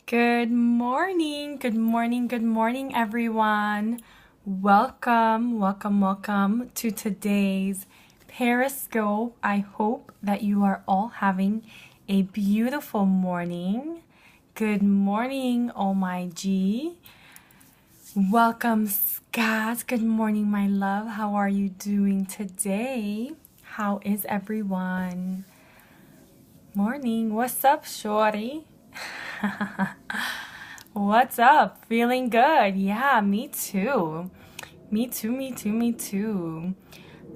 Good morning, good morning, good morning, everyone. Welcome to today's Periscope. I hope that you are all having a beautiful morning. Good morning, oh my G. Welcome, Scott. Good morning, my love. How are you doing today? How is everyone? Morning. What's up, shorty? What's up? Feeling good? Yeah, me too. Me too.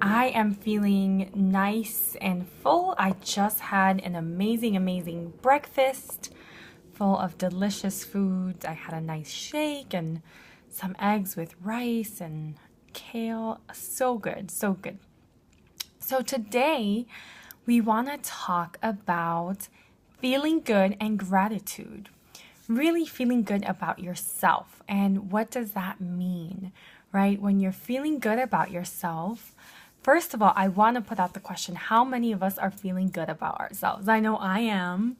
I am feeling nice and full. I just had an amazing breakfast full of delicious foods. I had a nice shake and some eggs with rice and kale. So good. So today we want to talk about feeling good and gratitude. Really feeling good about yourself. And what does that mean, right? When you're feeling good about yourself, first of all, I want to put out the question, how many of us are feeling good about ourselves? I know I am,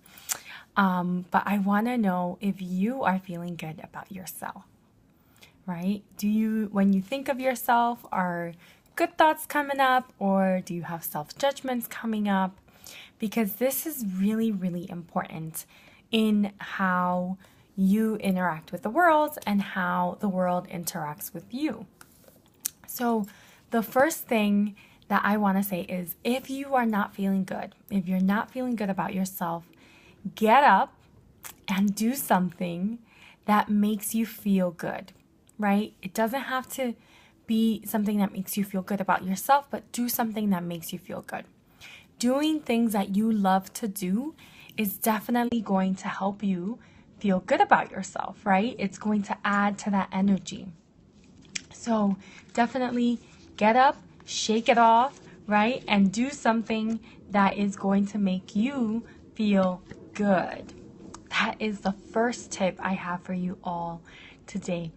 but I want to know if you are feeling good about yourself, right? When you think of yourself, are good thoughts coming up, or do you have self-judgments coming up? Because this is really important in how you interact with the world and how the world interacts with you. So the first thing that I want to say is, if you are not feeling good, if you're not feeling good about yourself, get up and do something that makes you feel good, right? It doesn't have to be something that makes you feel good about yourself, but do something that makes you feel good. Doing things that you love to do is definitely going to help you feel good about yourself, right? It's going to add to that energy. So definitely get up, shake it off, right? And do something that is going to make you feel good. That is the first tip I have for you all today.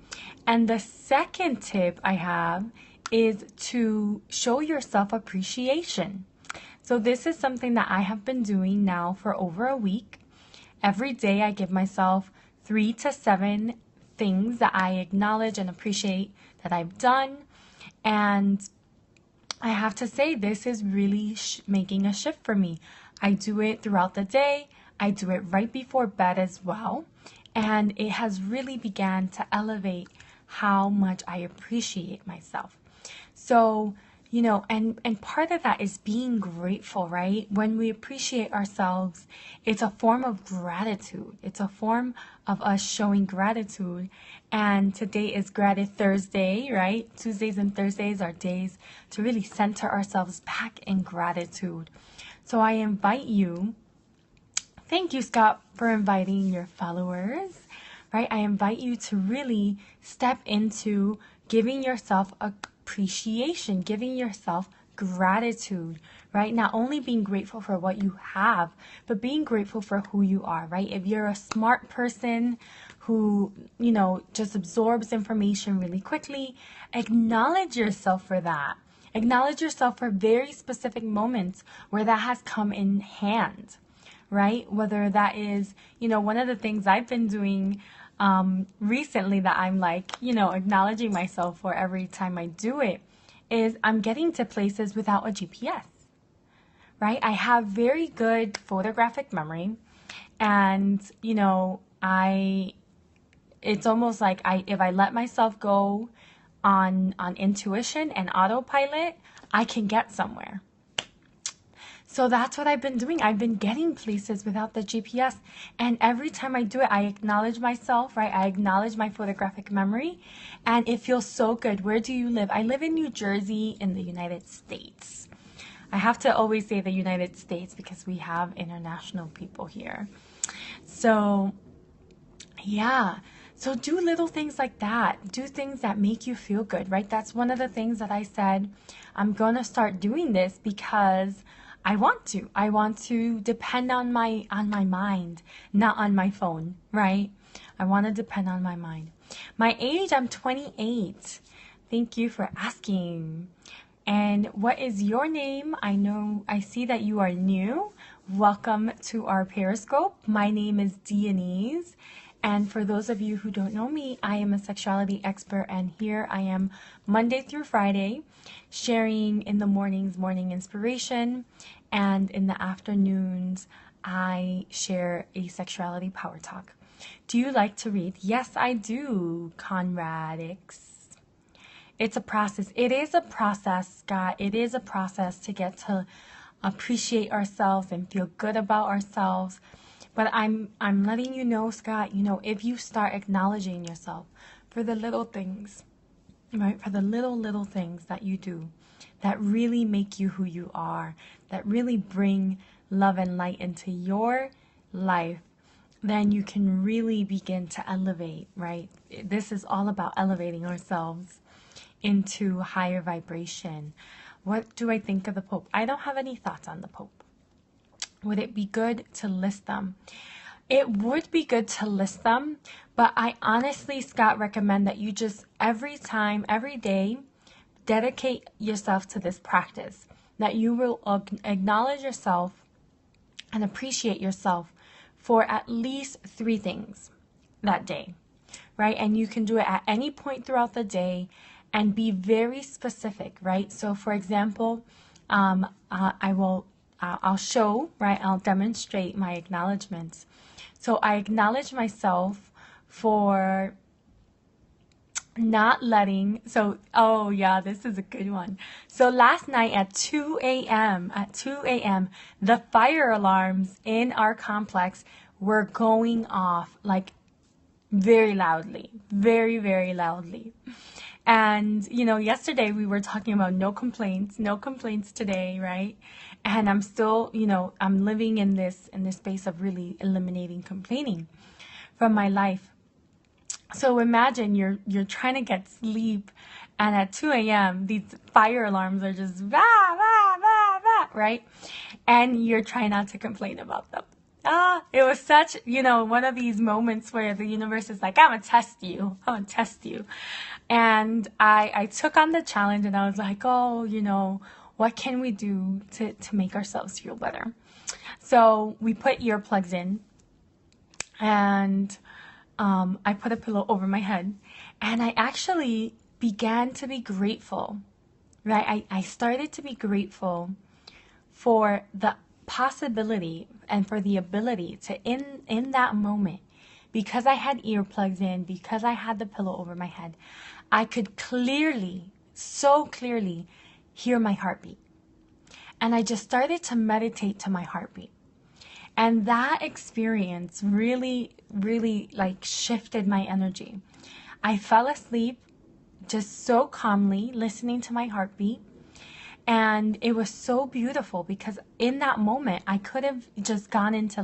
And the second tip I have is to show yourself appreciation. So this is something that I have been doing now for over a week. Every day I give myself 3 to 7 things that I acknowledge and appreciate that I've done. And I have to say, this is really making a shift for me. I do it throughout the day. I do it right before bed as well. And it has really began to elevate how much I appreciate myself. So, and part of that is being grateful, right? When we appreciate ourselves, it's a form of gratitude. It's a form of us showing gratitude. And today is Gratitude Thursday, right? Tuesdays and Thursdays are days to really center ourselves back in gratitude. So I invite you, thank you, Scott, for inviting your followers, right? I invite you to really step into giving yourself appreciation, giving yourself gratitude, right? Not only being grateful for what you have, but being grateful for who you are, right? If you're a smart person who, just absorbs information really quickly, acknowledge yourself for that. Acknowledge yourself for very specific moments where that has come in hand, right? Whether that is, one of the things I've been doing recently that I'm acknowledging myself for every time I do it is I'm getting to places without a GPS, right? I have very good photographic memory, and it's almost like if I let myself go on intuition and autopilot, I can get somewhere. So that's what I've been doing. I've been getting places without the GPS. And every time I do it, I acknowledge myself, right? I acknowledge my photographic memory. And it feels so good. Where do you live? I live in New Jersey in the United States. I have to always say the United States because we have international people here. So, yeah. So do little things like that. Do things that make you feel good, right? That's one of the things that I said, I'm going to start doing this because I want to depend on my mind, not on my phone, right? I want to depend on my mind. My age, I'm 28. Thank you for asking. And what is your name? I see that you are new. Welcome to our Periscope. My name is Dionese, And for those of you who don't know me, I am a sexuality expert, and here I am Monday through Friday, sharing in the mornings, morning inspiration, and in the afternoons, I share a sexuality power talk. Do you like to read? Yes, I do, Conradix. It's a process. It is a process, Scott. It is a process to get to appreciate ourselves and feel good about ourselves. But I'm letting you know, Scott, if you start acknowledging yourself for the little things, right? For the little things that you do that really make you who you are, that really bring love and light into your life, then you can really begin to elevate, right? This is all about elevating ourselves into higher vibration. What do I think of the Pope? I don't have any thoughts on the Pope. Would it be good to list them? It would be good to list them, but I honestly, Scott, recommend that you just every day, dedicate yourself to this practice, that you will acknowledge yourself and appreciate yourself for at least 3 things that day, right? And you can do it at any point throughout the day and be very specific, right? So for example, I'll show, right? I'll demonstrate my acknowledgments. So I acknowledge myself for not letting, oh yeah, this is a good one. So last night at 2 a.m., the fire alarms in our complex were going off like very loudly, very, very loudly. And, yesterday we were talking about no complaints today, right? And I'm still, I'm living in this space of really eliminating complaining from my life. So imagine you're trying to get sleep, and at 2 a.m. these fire alarms are just bah, bah, bah, bah, right? And you're trying not to complain about them. It was such, one of these moments where the universe is like, I'm gonna test you. And I took on the challenge, and I was like, what can we do to make ourselves feel better? So we put earplugs in, and I put a pillow over my head, and I actually began to be grateful, right? I started to be grateful for the possibility and for the ability to, in that moment, because I had earplugs in, because I had the pillow over my head, I could so clearly hear my heartbeat. And I just started to meditate to my heartbeat. And that experience really, really shifted my energy. I fell asleep just so calmly listening to my heartbeat. And it was so beautiful because in that moment, I could have just gone into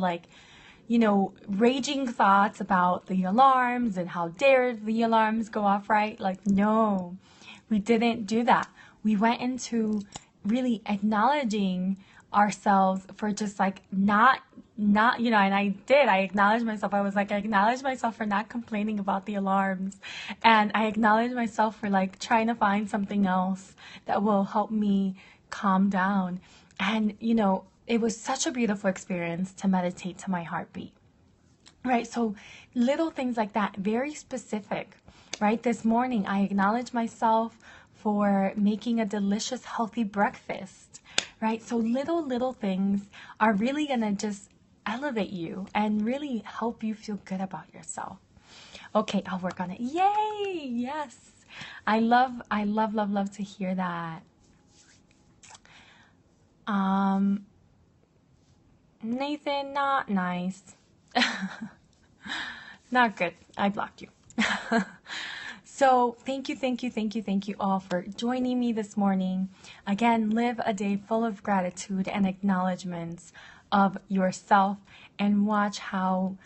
raging thoughts about the alarms and how dare the alarms go off, right? No, we didn't do that. We went into really acknowledging ourselves for just not, and I acknowledged myself. I acknowledged myself for not complaining about the alarms. And I acknowledged myself for trying to find something else that will help me calm down. And, it was such a beautiful experience to meditate to my heartbeat, right? So little things like that, very specific, right? This morning, I acknowledged myself for making a delicious, healthy breakfast, right? So little things are really going to just elevate you and really help you feel good about yourself. Okay, I'll work on it. Yay! Yes. I love to hear that. Nathan, not nice. Not good. I blocked you. So thank you all for joining me this morning. Again, live a day full of gratitude and acknowledgments of yourself, and watch how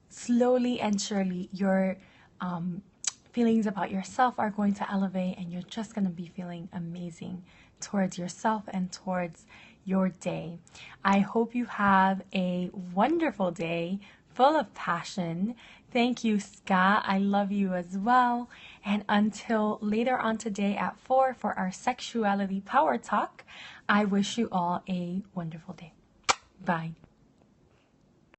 slowly and surely your feelings about yourself are going to elevate, and you're just going to be feeling amazing towards yourself and towards your day. I hope you have a wonderful day full of passion. Thank you, Scott. I love you as well. And until later on today at 4 for our sexuality power talk, I wish you all a wonderful day. Bye.